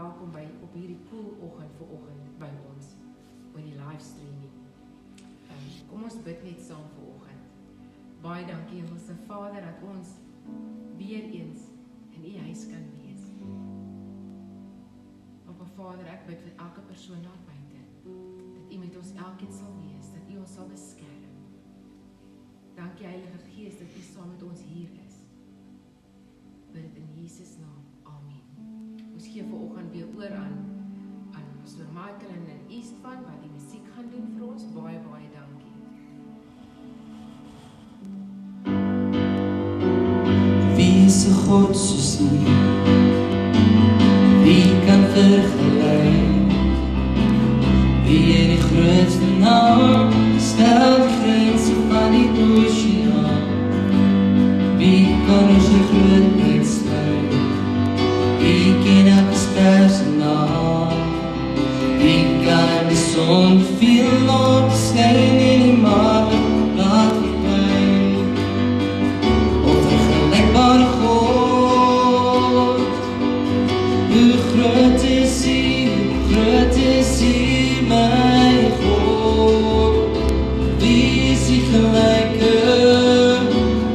welkom op hierdie oggend by ons, oor die livestreaming. Kom ons bid net saam vanoggend. Baie dankie, Hemelse Vader, dat ons weer eens in U huis kan wees. Papa Vader, ek bid vir elke persoon daar buite, dat U met ons elkeen sal wees, dat U ons sal beskerm. Dankie, Heilige Gees, dat U saam met ons hier is. Bid in Jesus naam. Amen. Ons gee vanoggend weer oor aan Pastor Michael en Eastvan, wat die musiek gaan doen vir ons. Baie, baie dankie. Wie is 'n God soos U? Wie kan vergelyk? Wie het die grootste naam? Stel die grense van die oseaan. Wie kan ons die grootheid sluit? Wie ken elke ster se naam? Wie kan die son beveel om te skyn en die maan laat verdwyn? Onvergelykbare God, hoe groot is U, my God? Wie is U gelyke?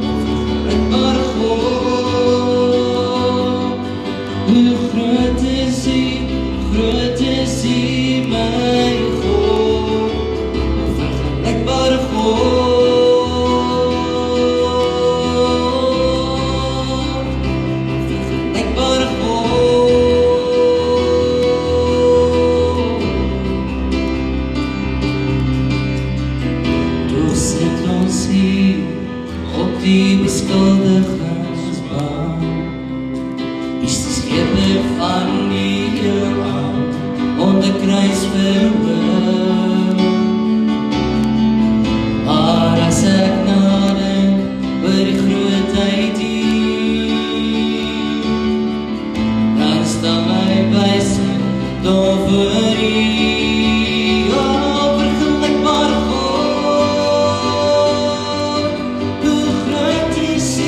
Onvergelykbare God, hoe groot is U, my God? Onvergelykbare God, onvergelykbare God. Toe sit ons hier op die beskuldigingsbank. U is die skepper van die heelal, onder kruis verhoor. Maar as ek nadink oor die grootheid hier, dan staan my wysheid dom voor U. Onvergelykbare God, hoe groot is U,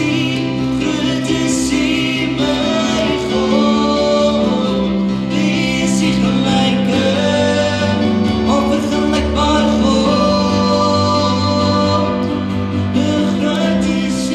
my God? Wie is U gelyke? Onvergelykbare God, hoe groot is U,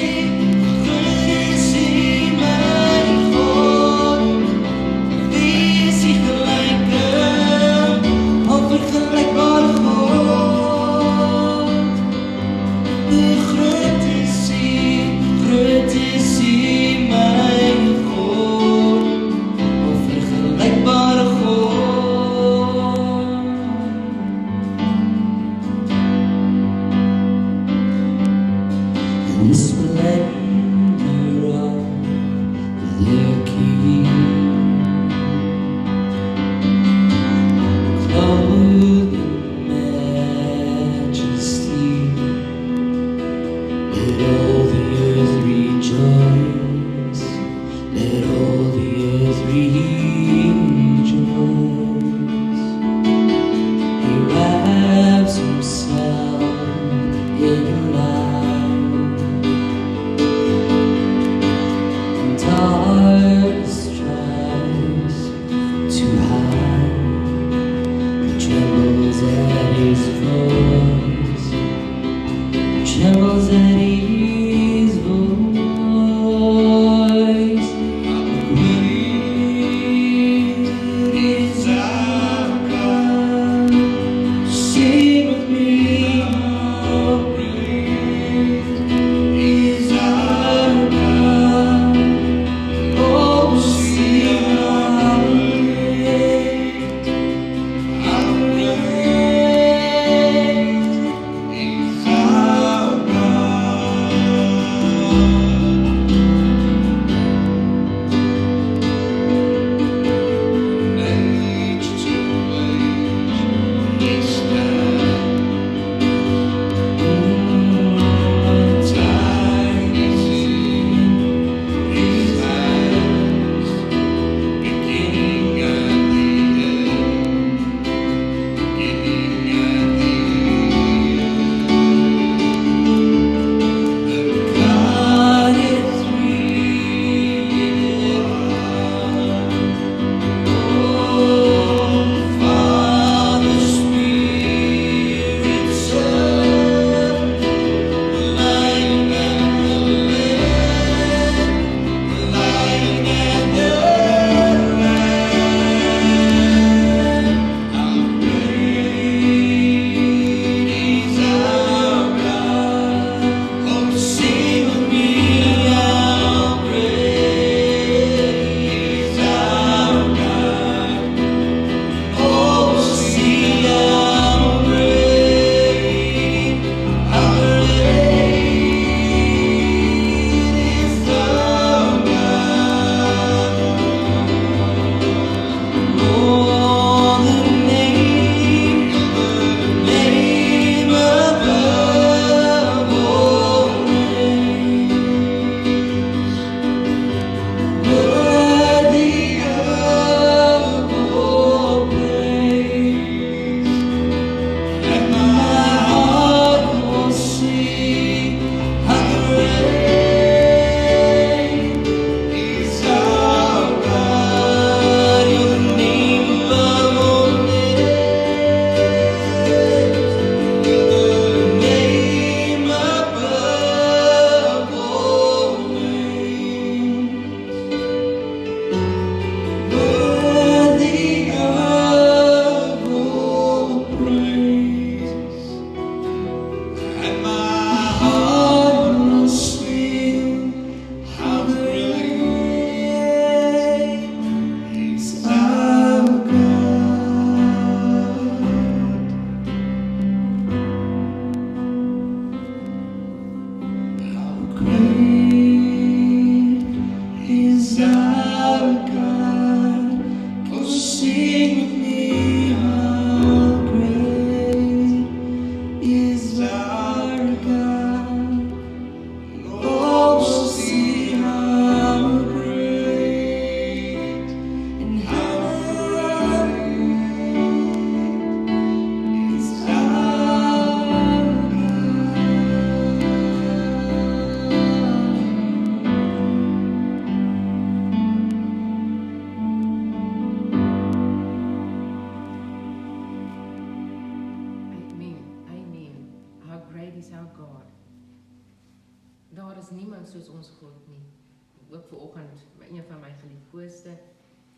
ook vanoggend een van my geliefkoeste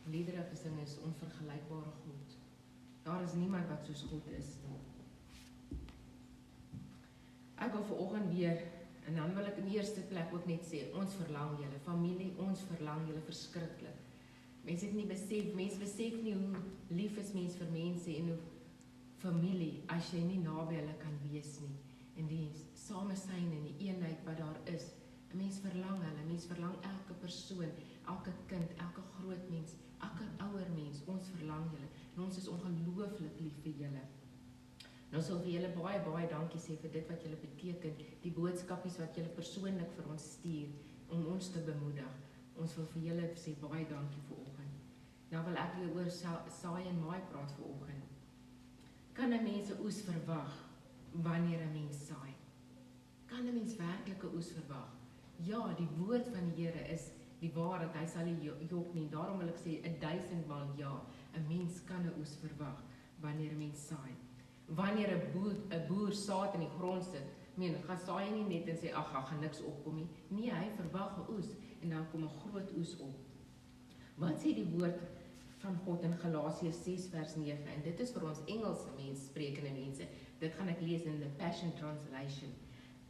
liedere gesing is onvergelykbare God. Daar is niemand wat soos God is nie. Ek wil vanoggend weer, en dan wil ek in die eerste plek ook net sê, ons verlang julle, familie, ons verlang julle verskriklik. Mense het nie besef, mense besef nie hoe lief is mens vir mense en hoe familie, as jy nie naby hulle kan wees nie. En die samesyn en die eenheid wat daar is, 'n mens verlang hulle, mens verlang elke persoon, elke kind, elke groot mens, elke ouer mens, ons verlang julle. En ons is ongelooflik lief vir julle. En ons wil vir julle baie, baie dankie sê vir dit wat julle beteken, die boodskapies wat julle persoonlik vir ons stuur, om ons te bemoedig. Ons wil vir julle sê baie dankie vanoggend. Nou wil ek weer oor saai en maai praat vanoggend. Kan 'n mens 'n oes verwag wanneer 'n mens saai? Kan 'n mens werklik 'n oes verwag? Ja, die woord van die Here is die waarheid, hy sal nie jok nie. Daarom wil ek sê 1000 maal ja, 'n mens kan 'n oes verwag wanneer 'n mens saai. Wanneer 'n boer saad in die grond sit, gaan saai nie net en sê ag, gaan niks opkom nie. Nee, hy verwag 'n oes en dan kom 'n groot oes op. Wat sê die woord van God in Galasiërs 6 vers 9? En dit is vir ons Engelse mense, sprekende mense. Dit gaan ek lees in the Passion Translation.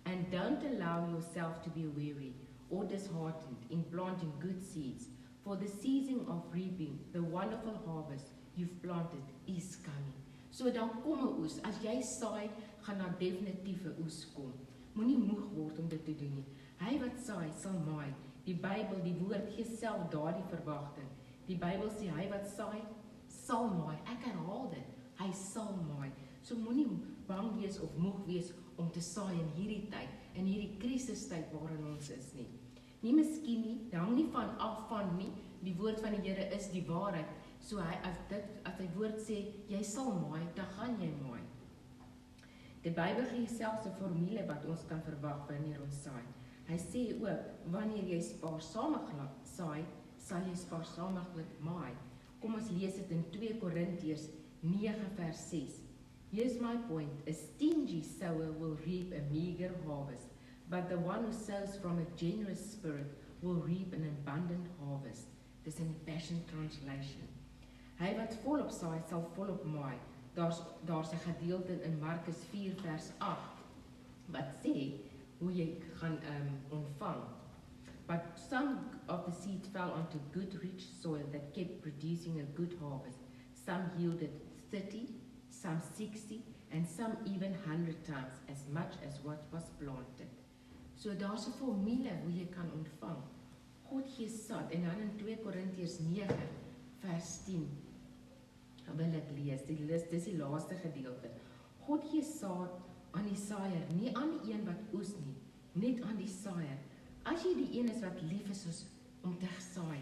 And don't allow yourself to be weary or disheartened in planting good seeds, for the season of reaping the wonderful harvest you've planted is coming. So dan kom 'n oes. As jy saai, gaan daar definitief 'n oes kom. Moenie moeg word om dit te doen nie. Hy wat saai, sal maai. Die Bybel, die woord gee self daardie verwagting. Die Bybel sê hy wat saai, sal maai. Ek herhaal dit. Hy sal maai. So moenie bang wees of moeg wees om te saai in hierdie tyd, in hierdie krisistyd waarin ons is nie. Nie miskien nie, dit hang nie van af van nie. Die woord van die Here is die waarheid. So as hy woord sê, jy sal maai, dan gaan jy maai. Die Bybel gee selfs 'n formule wat ons kan verwag wanneer ons saai. Hy sê ook, wanneer jy spaarsamig saai, sal jy spaarsamiglik maai. Kom ons lees dit in 2 Korintiërs 9 vers 6. Here's my point, a stingy sower will reap a meager harvest, but the one who sows from a generous spirit will reap an abundant harvest. Dis in die Passion Translation. Hy wat volop saai, sal volop maai. Daar's 'n gedeelte in Markus 4 vers 8, wat sê, hoe jy gaan ontvang. But some of the seed fell onto good rich soil that kept producing a good harvest. Some yielded 30, some 60, and some even 100 times as much as what was planted. So daar's 'n formule hoe jy kan ontvang. God gee saad, en dan in 2 Korintiërs 9 vers 10 wil ek lees, dis die laaste gedeelte. God gee saad aan die saaier, nie aan die een wat oes nie, net aan die saaier. As jy die een is wat lief is om te saai,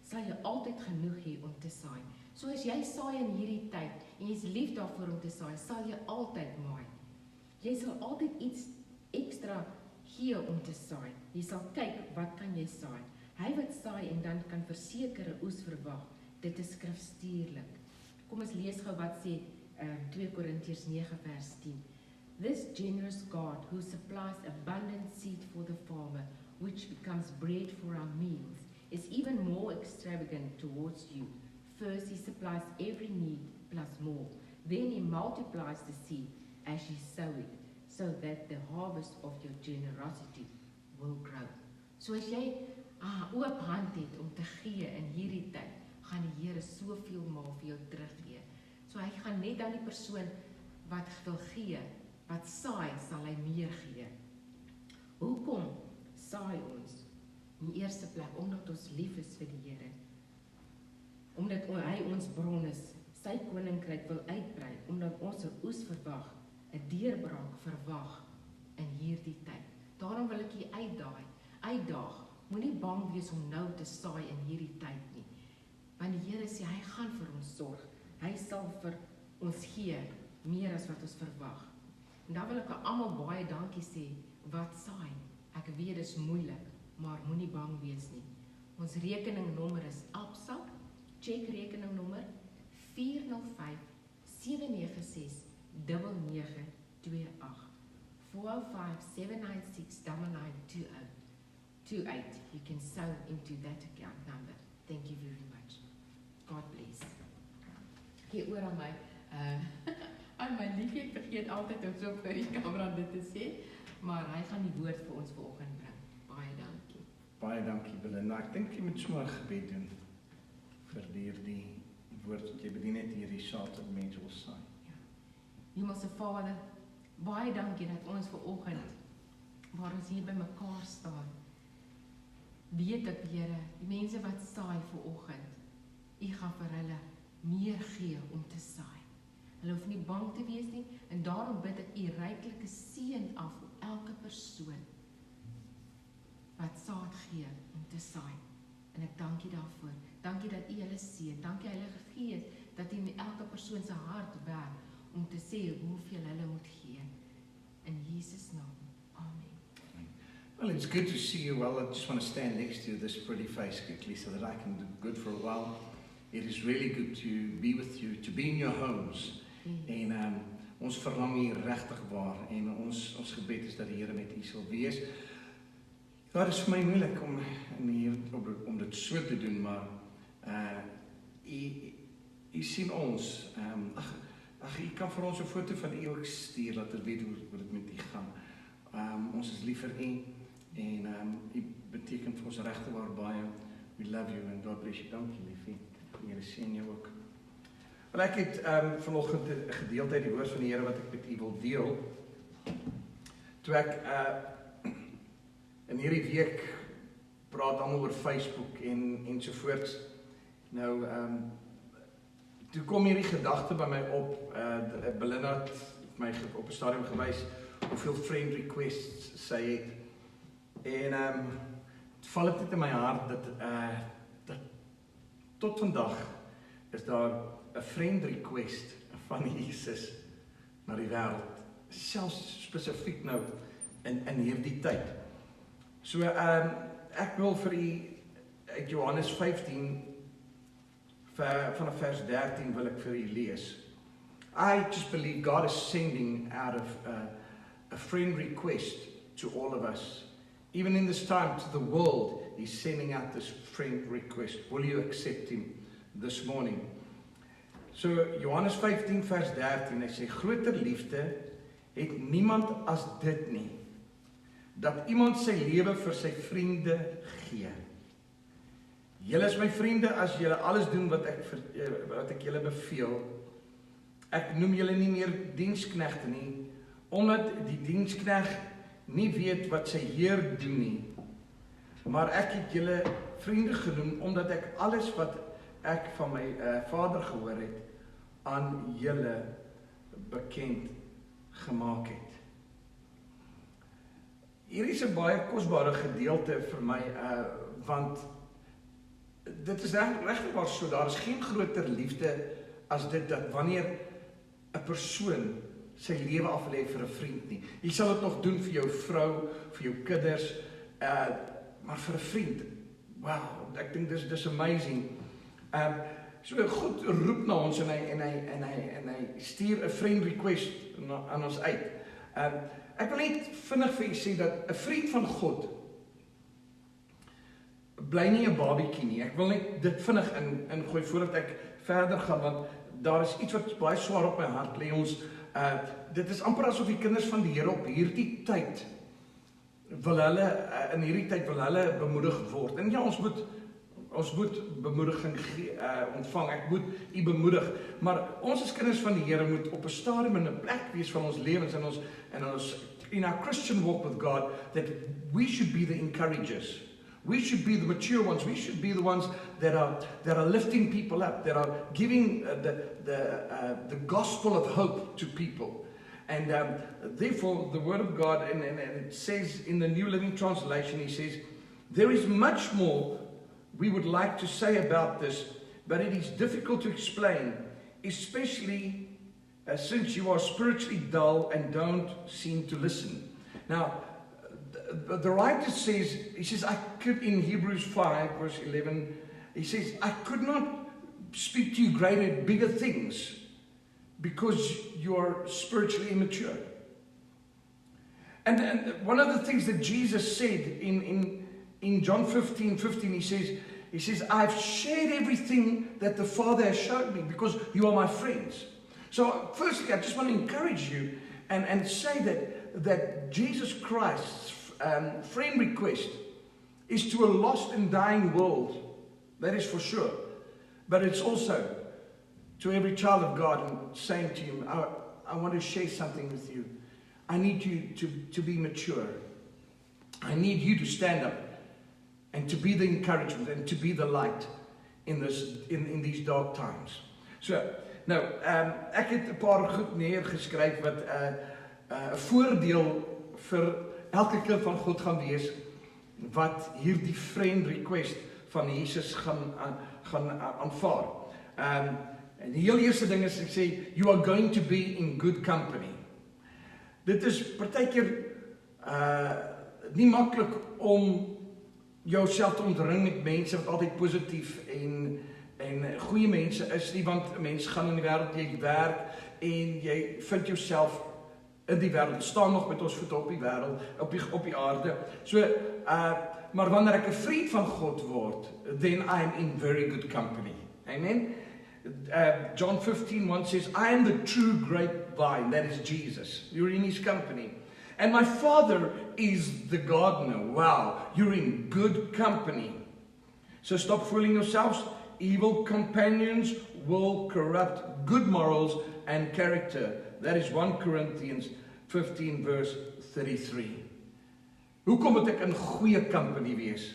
sal jy altyd genoeg hê om te saai. So as jy saai in hierdie tyd, en jy is lief daarvoor om te saai, sal jy altyd maai. Jy sal altyd iets ekstra gee om te saai. Jy sal kyk, wat kan jy saai? Hy wat saai en dan kan verseker 'n oes verwag, dit is skrifstuurlik. Kom ons lees gou wat sê 2 Korintiërs 9 vers 10. This generous God who supplies abundant seed for the farmer, which becomes bread for our meals, is even more extravagant towards you. First he supplies every need plus more. Then he multiplies the seed as you sow it, so that the harvest of your generosity will grow. So as jy oop hand het om te gee in hierdie tyd, gaan die Here soveel maal vir jou teruggee. So hy gaan net aan die persoon wat wil gee, wat saai, sal hy meer gee. Hoekom saai ons? In die eerste plek, omdat ons lief is vir die Here. Omdat hy ons bron is, sy koninkryk wil uitbrei, omdat ons 'n oes verwag, 'n deurbraak verwag in hierdie tyd. Daarom wil ek jy uitdaag, moenie bang wees om nou te saai in hierdie tyd nie. Want die Here sê, hy gaan vir ons sorg. Hy sal vir ons gee, meer as wat ons verwag. En dan wil ek aan almal baie dankie sê, wat saai. Ek weet dit is moeilik, maar moenie bang wees nie. Ons rekeningnommer is Absa, check rekeningnommer 405 796 9928 405 796 9920. 28. You can sow into that account number. Thank you very much. God bless. Gee oor aan my. Aan my liefie, ek vergeet altyd om so vir die kamera dit te sê, maar hy gaan die woord vir ons vanoggend bring. Baie dankie. Baie dankie Belinda. Ek dink jy moet sommer 'n gebed doen vir die woord wat jy bedien het hierdie saad wat mense wil saai. Hemelse Vader, baie dankie dat ons vanoggend, waar ons hier by mekaar staan, weet ek, Here, die mense wat saai vanoggend, U gaan vir hulle meer gee om te saai. Hulle hoef nie bang te wees nie, en daarom bid ek U ryklike seën af op elke persoon wat saad gee om te saai. En ek dank U daarvoor. Dankie dat U hulle seën. Dankie Heilige Gees dat U in elke persoon se hart werk om te sê hoeveel hulle moet gee. In Jesus naam. Amen. Well, it's good to see you. Well, I just want to stand next to this pretty face quickly so that I can do good for a while. It is really good to be with you, to be in your homes. En ons verlang hier regtig waar en ons gebed is dat die Here met u sal wees. Dit is vir my moeilik om dit so te doen, maar u sien ons. Ag, u kan vir ons 'n foto van u ook stuur dat ons weet hoe dit met u gaan. Ons is lief vir u en u beteken vir ons regtig waar baie. We love you and God bless you. Dankie liefie. Die Here seën jou ook. Wel, ek het vanoggend 'n gedeelte uit die woord van die Here wat ek met u wil deel. Toe ek in hierdie week praat almal oor Facebook ensovoorts. Nou toe kom hierdie gedagte by my op. Belinda het my op 'n stadium gewys hoeveel friend requests sy het. En het val dit net in my hart dat tot vandag is daar 'n friend request van Jesus na die wêreld, selfs spesifiek nou in hierdie tyd. So ek wil vir u uit Johannes 15 vanaf vers 13 wil ek vir u lees. I just believe God is sending out of a friend request to all of us. Even in this time to the world, he's sending out this friend request. Will you accept him this morning? So Johannes 15 vers 13, hy sê, groter liefde het niemand as dit nie, dat iemand sy lewe vir sy vriende gee. Julle is my vriende as julle alles doen wat ek julle beveel. Ek noem julle nie meer diensknegte nie, omdat die diensknegt nie weet wat sy Heer doen nie. Maar ek het julle vriende genoem, omdat ek alles wat ek van my Vader gehoor het, aan julle bekend gemaak het. Hier is 'n baie kosbare gedeelte vir my, want dit is regtig waar so, daar is geen groter liefde as dit, dat wanneer 'n persoon sy lewe aflê vir 'n vriend nie. Jy sal dit nog doen vir jou vrou, vir jou kinders, maar vir 'n vriend, wow, ek dink dis amazing. So God roep na ons en hy stuur 'n friend request aan ons uit. Ek wil net vinnig vir u sê dat 'n vriend van God bly nie 'n babietjie nie. Ek wil net dit vinnig ingooi voordat ek verder gaan, want daar is iets wat baie swaar op my hart lê. Dit is amper asof die kinders van die Here op hierdie tyd in hierdie tyd wil hulle bemoedig word. En ja, ons moet bemoediging ontvang. Ek moet u bemoedig, maar ons as kinders van die Here moet op 'n stadium in 'n plek wees van ons lewens en ons in our Christian walk with God, that we should be the encouragers. We should be the mature ones. We should be the ones that are lifting people up, that are giving the gospel of hope to people. And therefore, the Word of God, and it says in the New Living Translation, he says, there is much more we would like to say about this, but it is difficult to explain, especially since you are spiritually dull and don't seem to listen. Now, the writer says, in Hebrews 5, verse 11, he says, I could not speak to you greater, bigger things, because you are spiritually immature. And one of the things that Jesus said in in John 15:15, he says, I've shared everything that the Father has showed me because you are my friends. So firstly, I just want to encourage you and say that Jesus Christ's friend request is to a lost and dying world. That is for sure. But it's also to every child of God and saying to you, I want to share something with you. I need you to be mature. I need you to stand up and to be the encouragement and to be the light in these dark times. So, nou, ek het 'n paar goed neergeskryf wat 'n voordeel vir elke kind van God gaan wees wat hierdie friend request van Jesus gaan aanvaar. En die heel eerste ding is, ek sê, you are going to be in good company. Dit is partykeer nie maklik om jouself te omring met mense wat altyd positief en goeie mense is nie, want mense gaan in die wêreld, jy werk en jy vind jouself in die wêreld, staan nog met ons voete op die wêreld, op die aarde. So, maar wanneer ek 'n vriend van God word, then I am in very good company. Amen. John 15:1 says, I am the true grapevine, that is Jesus. You're in his company. And my Father is the gardener. Wow, you're in good company. So stop fooling yourselves. Evil companions will corrupt good morals and character. That is 1 Corinthians 15 verse 33. Hoekom moet ek in goeie company wees?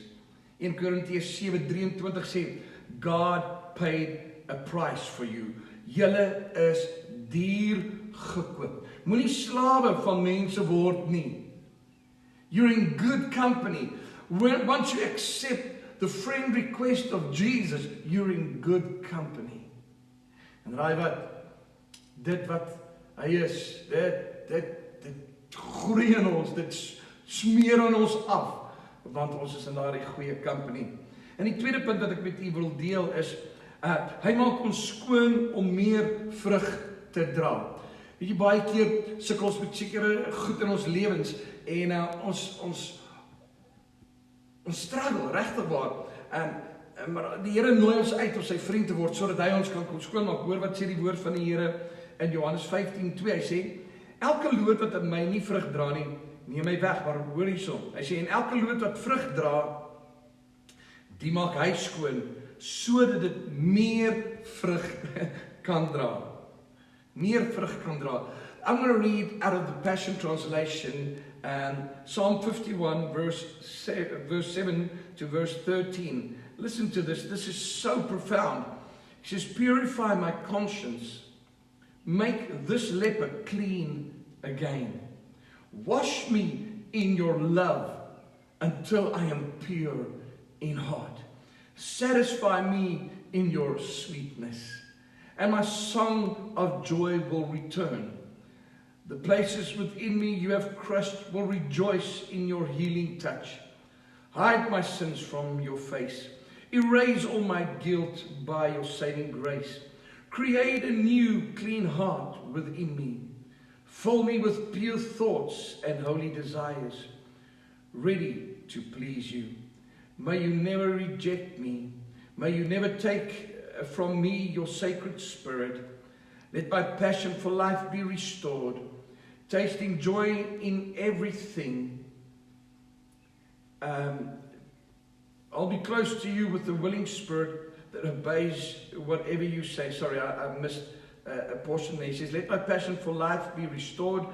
1 Korintiërs 7:23 sê, God paid a price for you. Julle is duur gekoop. Moenie slawe van mense word nie. You're in good company. Once you accept the friend request of Jesus, you're in good company. En raai wat? Dit wat hy is, dit groei in ons, dit smeer aan ons af, want ons is in daardie goeie company. En die tweede punt wat ek met u wil deel is, hy maak ons skoon om meer vrug te dra. Weet jy, baie keer sukkel ons met sekere goed in ons lewens en ons struggle, regtig waar. Maar die Here nooi ons uit om sy vriend te word sodat hy ons kan kom skoonmaak. Hoor wat sê die woord van die Here in Johannes 15:2. Hy sê, elke loot wat in my nie vrug dra nie, neem my weg. Maar hoor hierson. Hy sê, en elke loot wat vrug dra, die maak hy skoon, sodat dit meer vrug kan dra. Meer vrug kan dra. I'm going to read out of the Passion Translation, Psalm 51, verse 7 to verse 13. Listen to this. This is so profound. He says, purify my conscience. Make this leper clean again. Wash me in your love until I am pure in heart. Satisfy me in your sweetness, and my song of joy will return. The places within me you have crushed will rejoice in your healing touch. Hide my sins from your face. Erase all my guilt by your saving grace. Create a new, clean heart within me. Fill me with pure thoughts and holy desires, ready to please you. May you never reject me. May you never take from me your sacred spirit. Let my passion for life be restored, tasting joy in everything. I'll be close to you with a willing spirit that obeys whatever you say. Sorry, I missed a portion there. He says, let my passion for life be restored,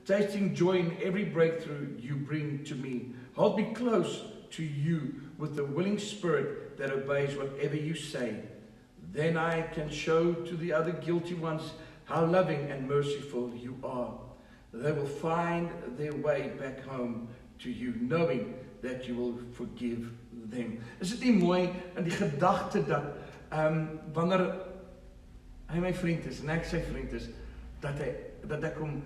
tasting joy in every breakthrough you bring to me. Hold me close to you with a willing spirit that obeys whatever you say. Then I can show to the other guilty ones how loving and merciful you are. They will find their way back home to you, knowing that you will forgive them. Is dit nie mooi in die gedagte dat wanneer hy my vriend is en ek sy vriend is, dat ek hom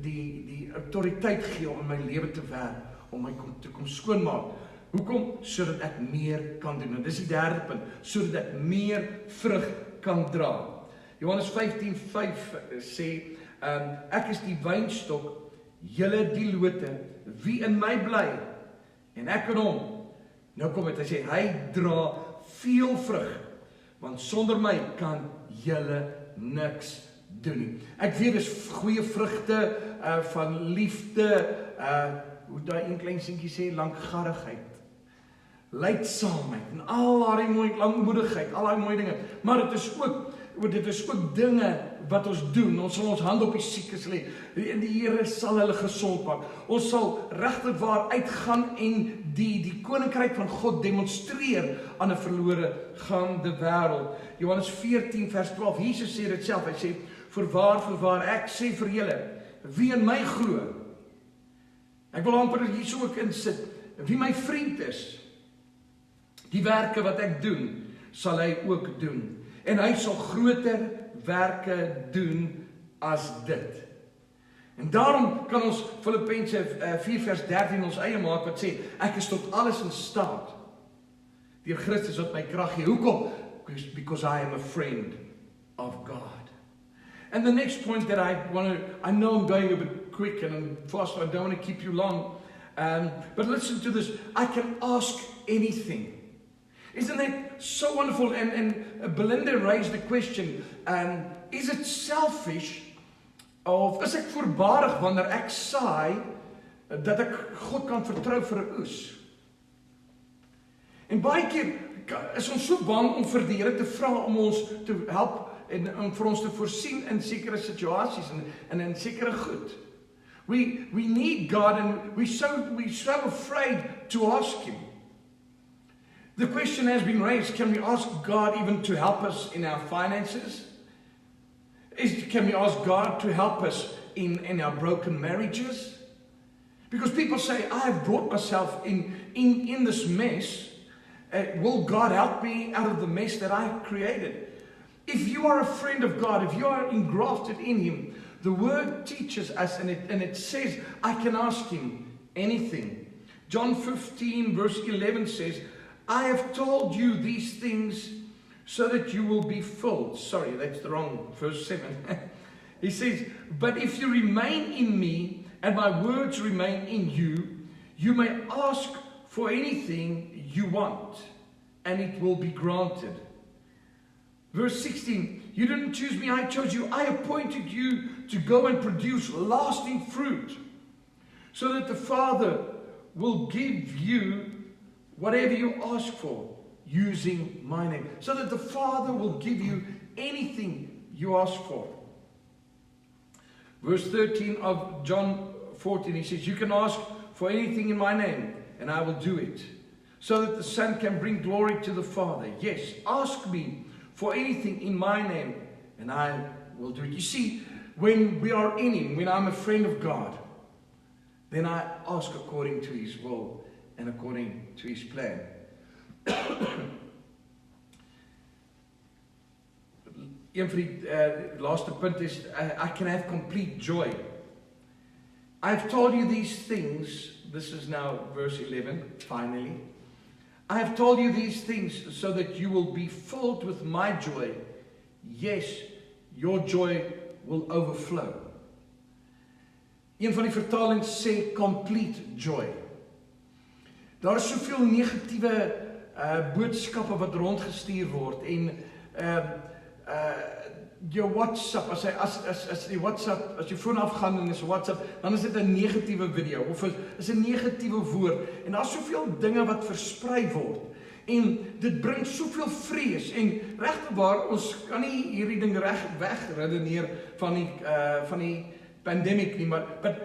die autoriteit gee om in my lewe te werk, om my te kom skoonmaak. Hoekom? Sodat ek meer kan doen. En dis die derde punt, sodat ek meer vrug kan dra. Johannes 15:5 sê, ek is die wynstok, julle die lote, wie in my bly en ek in hom, Nou kom dit, hy sê, hy dra veel vrug, want sonder my kan julle niks doen nie. Ek weet, dis goeie vrugte van liefde, hoe daai een klein seentjie sê, lankgarrigheid, lydsaamheid, en al daai mooi lankmoedigheid, al daai mooi dinge, maar dit is ook dinge wat ons doen. Ons sal ons hand op die siekes lê, en die Here sal hulle gesond maak. Ons sal regtig waar uitgaan en die koninkryk van God demonstreer aan 'n verlore gaande wêreld. Johannes 14 vers 12, Jesus sê dit self, hy sê, voorwaar, ek sê vir julle, wie in my glo, ek wil amper hier ook insit, wie my vriend is, die werke wat ek doen, sal hy ook doen. En hy sal groter werke doen as dit. En daarom kan ons Filippense 4 vers 13 ons eie maak wat sê, ek is tot alles in staat deur Christus wat my krag gee. Hoekom? Because I am a friend of God. And the next point that I know I'm going a bit quick and I'm fast, I don't want to keep you long, but listen to this, I can ask anything. Isn't that so wonderful? And Belinda raised the question, is it selfish, of is ek voorbarig wanneer ek saai, dat ek God kan vertrou vir 'n oes? En baie keer is ons so bang om vir die Here te vra om ons te help en om vir ons te voorsien in sekere situasies en in sekere goed. We need God and we're so afraid to ask Him. The question has been raised, can we ask God even to help us in our finances? Can we ask God to help us in our broken marriages? Because people say, I have brought myself in this mess. Will God help me out of the mess that I created? If you are a friend of God, if you are engrafted in Him, the Word teaches us and it says, I can ask Him anything. John 15 verse 11 says, I have told you these things so that you will be filled. Sorry, that's the wrong verse 7. He says, but if you remain in me and my words remain in you, you may ask for anything you want and it will be granted. Verse 16, you didn't choose me, I chose you. I appointed you to go and produce lasting fruit so that the Father will give you whatever you ask for using my name. So that the Father will give you anything you ask for. Verse 13 of John 14, he says, you can ask for anything in my name and I will do it. So that the Son can bring glory to the Father. Yes, ask me for anything in my name and I will do it. You see, when we are in Him, when I'm a friend of God, then I ask according to His will and according to His plan. Een van die laaste punt is, I can have complete joy. I've told you these things, this is now verse 11, finally. I have told you these things so that you will be filled with my joy. Yes, your joy will overflow. Een van die vertalings sê complete joy. Daar is soveel negatiewe boodskappe wat rondgestuur word en jou WhatsApp, as die WhatsApp, as jy foon afgaan en is WhatsApp, dan is dit 'n negatiewe video of is 'n negatiewe woord en daar's soveel dinge wat versprei word en dit bring soveel vrees en regtig waar ons kan nie hierdie ding reg wegredeneer van die pandemic nie, but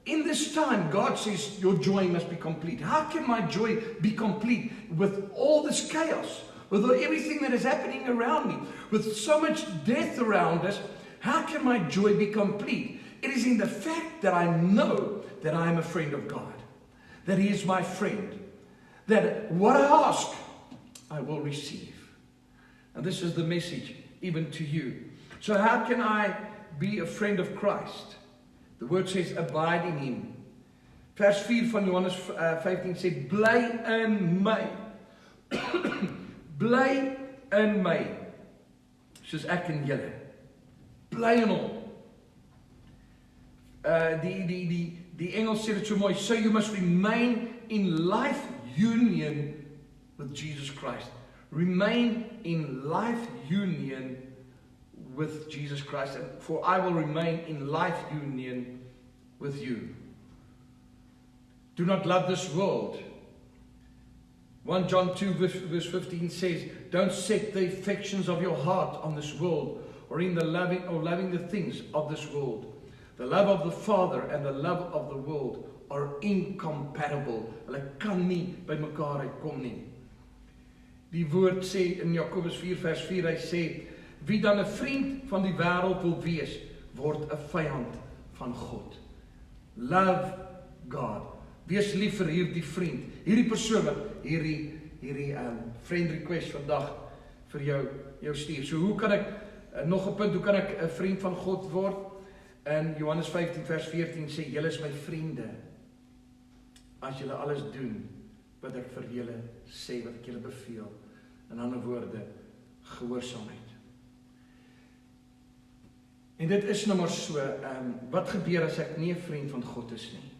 in this time, God says, your joy must be complete. How can my joy be complete with all this chaos, with everything that is happening around me, with so much death around us? How can my joy be complete? It is in the fact that I know that I am a friend of God, that He is my friend, that what I ask, I will receive. And this is the message even to you. So how can I be a friend of Christ? The word says, abide in Him. Vers 4 van Johannes 15 sê, bly in my. Bly in my. Soos ek in julle. Bly in Hom. Die Engels sê dit so mooi, so you must remain in life union with Jesus Christ. Remain in life union with Jesus Christ, and for I will remain in life union with you. Do not love this world. 1 John 2 verse 15 says, don't set the affections of your heart on this world, or in the loving the things of this world. The love of the Father and the love of the world are incompatible. Hulle kan nie by mekaar uitkom nie. Die woord sê in Jakobus 4 vers 4, hy sê, wie dan 'n vriend van die wêreld wil wees, word 'n vyand van God. Love God. Wees lief vir hierdie vriend, hierdie persoon wat hierdie friend request vandag vir jou stuur. So hoe kan ek, nog 'n punt, hoe kan ek 'n vriend van God word? In Johannes 15 vers 14 sê, julle is my vriende, as julle alles doen, wat ek vir julle sê, wat ek julle beveel. In ander woorde, gehoorsaamheid. En dit is nou maar so, wat gebeur as ek nie 'n vriend van God is nie?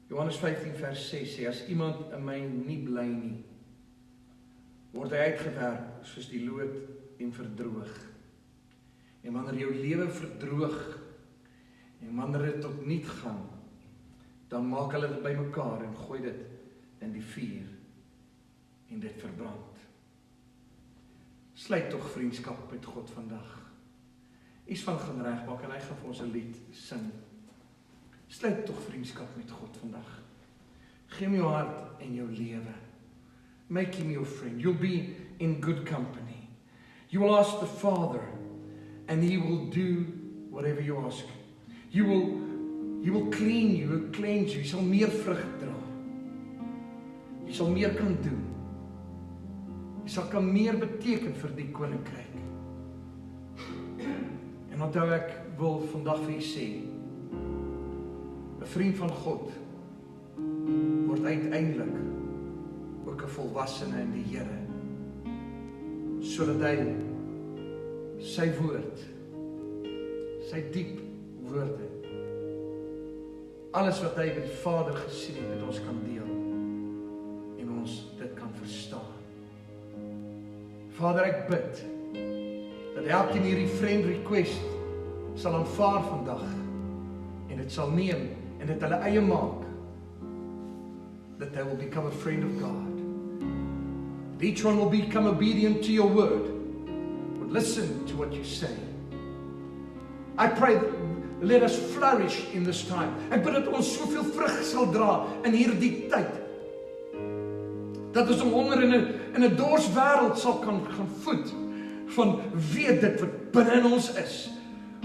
Johannes 15 vers 6 sê, as iemand in my nie bly nie, word hy uitgewerp soos die lood en verdroog. En wanneer jou lewe verdroog, en wanneer dit tot niet gaan, dan maak hulle dit bymekaar en gooi dit in die vuur, en dit verbrand. Sluit tog vriendskap met God vandag. Iets van gaan regmaak, en hy gaan vir ons 'n lied sing. Sluit tog vriendskap met God vandag. Geef hom jou hart en jou lewe. Make him your friend. You'll be in good company. You will ask the Father, and he will do whatever you ask. He will clean you, he will cleanse you. Jy sal meer vrug dra. Jy sal meer kan doen. Jy sal kan meer beteken vir die koninkryk. En onthou, ek wil vandag vir u sê, 'n vriend van God word uiteindelik ook 'n volwassene in die Here, sodat hy sy woord, sy diep woorde, alles wat hy by die Vader gesien het, met ons kan deel en ons dit kan verstaan. Vader, ek bid dat elkeen hierdie friend request sal aanvaar vandag en dit sal neem en dit hulle eie maak, that they will become a friend of God. Each one will become obedient to your word, will listen to what you say. I pray that let us flourish in this time. Ek bid dat ons soveel vrug sal dra in hierdie tyd, dat ons honger in 'n dors wêreld sal kan gaan voed van weet dit wat binne in ons is.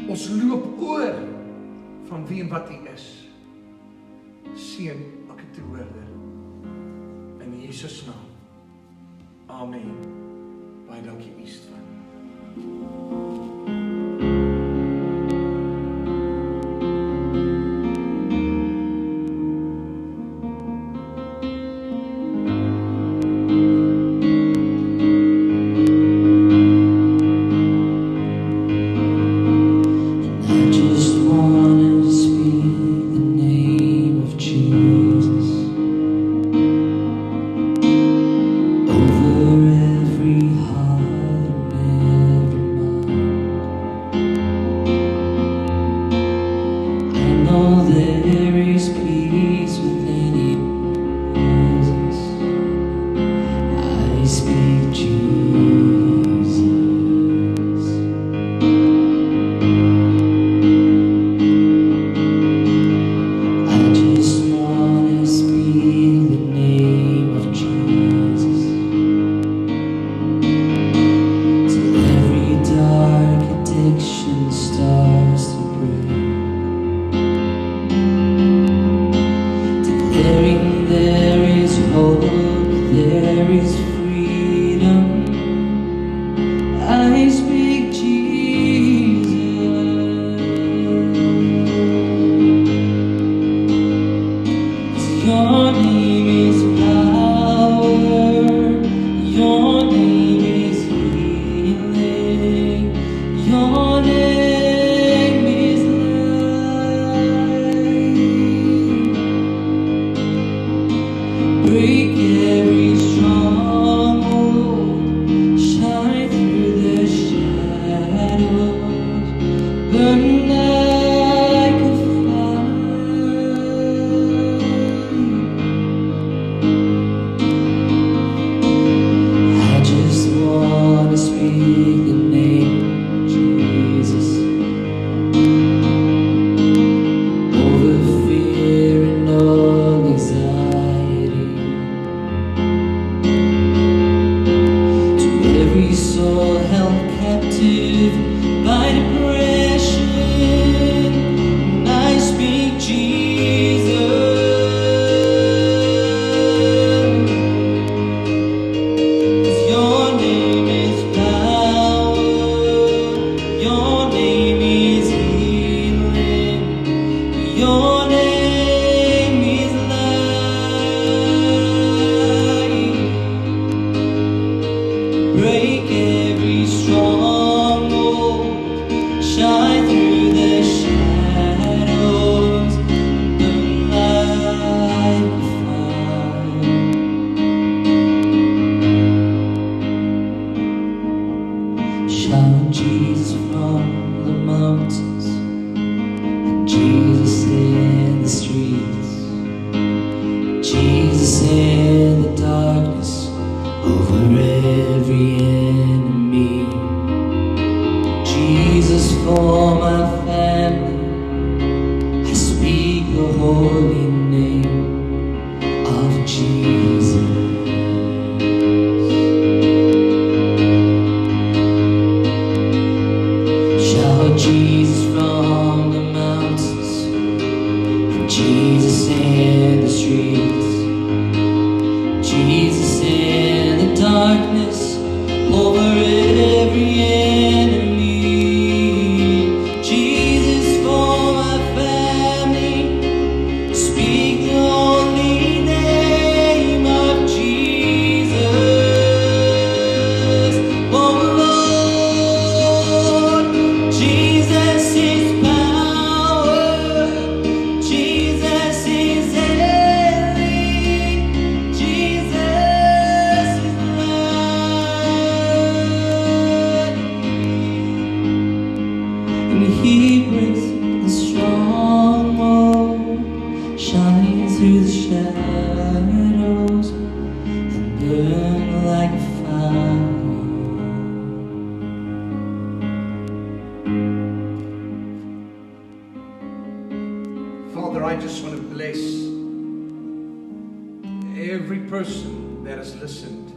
Ons loop oor van wie en wat hy is. Seën elke toehoorder in Jesus naam. Amen. Baie dankie Istvan. There is hope, there is freedom. darkness over every enemy. Jesus, for my family, speak the holy name of Jesus. Oh Lord, Jesus is power, Jesus is healing, Jesus is light, and He breaks the stronghold, shines through the shadows, and burn like a fire. Father, I just want to bless every person that has listened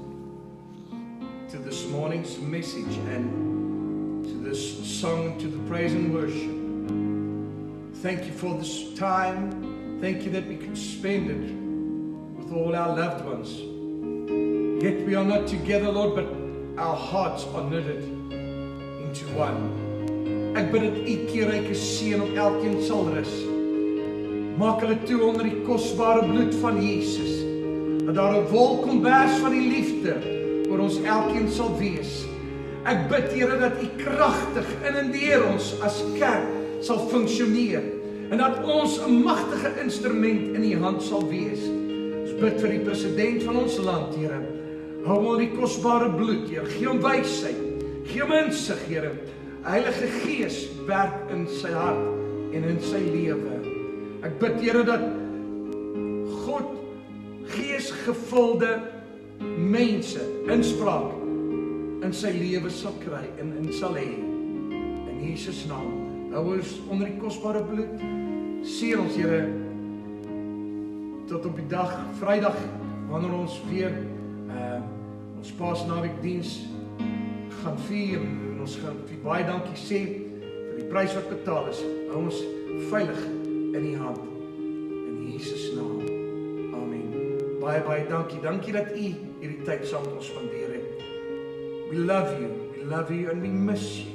to this morning's message and to this song, to the praise and worship. Thank you for this time. Thank you that we can spend it with all our loved ones. Yet we are not together, Lord, but our hearts are knitted into one. Ek bid dat U keerryke seën op elkeen sal rus. Maak hulle toe onder die kosbare bloed van Jesus. Dat daar 'n wolkombers van die liefde oor ons elkeen sal wees. Ek bid, Here, dat U kragtig in en deur ons as kerk sal funksioneer en dat ons 'n magtige instrument in U hand sal wees. Ons bid vir die president van ons land, Here. Hou hom onder die kosbare bloed, Here. Gee hom wysheid, gee hom insig, Here. Heilige Gees werk in sy hart en in sy lewe. Ek bid, Here, dat God geesgevulde mense inspraak in sy lewe sal kry en sal hê. In Jesus naam. Hou ons onder die kosbare bloed. Seën ons, Here, tot op die dag, Vrydag, wanneer ons weer ons Paasnaweekdiens gaan vier. En ons gaan baie dankie sê vir die prys wat betaal is. Hou ons veilig in U hand. In Jesus naam. Amen. Baie, baie dankie. Dankie dat U hierdie tyd saam met ons spandeer het. We love you and we miss you.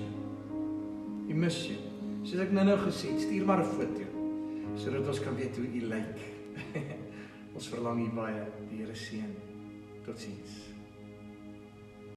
We miss you. Soos ek nou gesê het, stuur maar 'n foto, sodat ons kan weet hoe U lyk. Ons verlang U baie. Die Here seën. Totsiens.